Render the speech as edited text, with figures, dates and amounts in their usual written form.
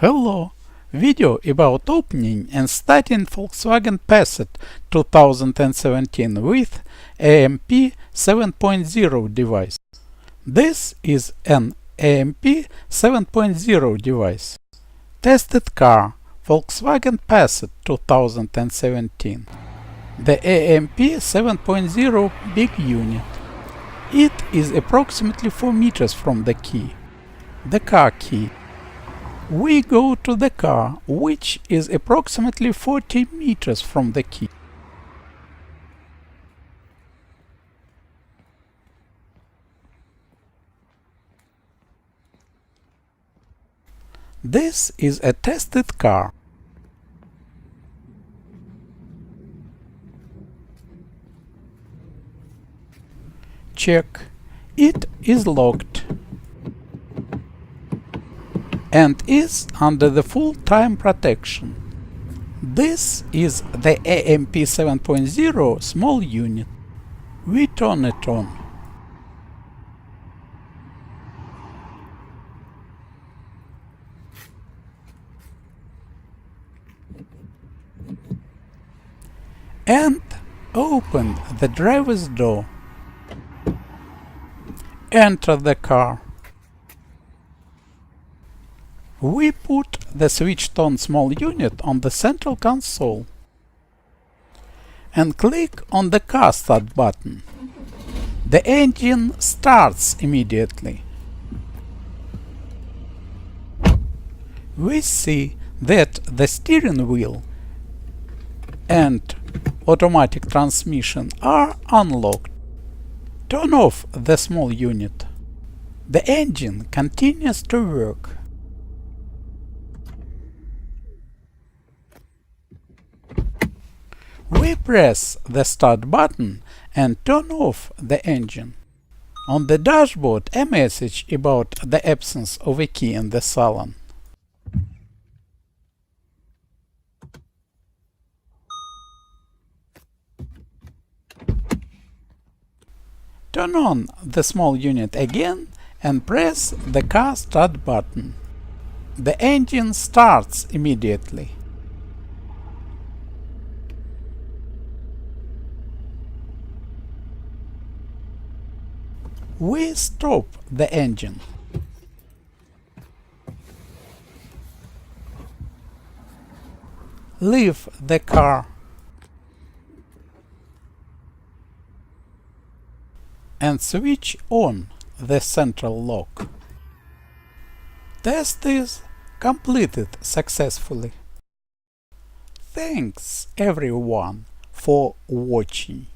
Hello! Video about opening and starting Volkswagen Passat 2017 with AMP 7.0 device. This is an AMP 7.0 device. Tested car Volkswagen Passat 2017. The AMP 7.0 big unit. It is approximately 4 meters from the key. The car key. We go to the car, which is approximately 40 meters from the key. This is a tested car. Check. It is locked and is under the full-time protection. This is the AMP 7.0 small unit. We turn it on. And open the driver's door. Enter the car. We put the switched-on small unit on the central console and click on the car start button. The engine starts immediately. We see that the steering wheel and automatic transmission are unlocked. Turn off the small unit. The engine continues to work. We press the start button and turn off the engine. On the dashboard, a message about the absence of a key in the salon. Turn on the small unit again and press the car start button. The engine starts immediately. We stop the engine. Leave the car. And switch on the central lock. Test is completed successfully. Thanks everyone for watching.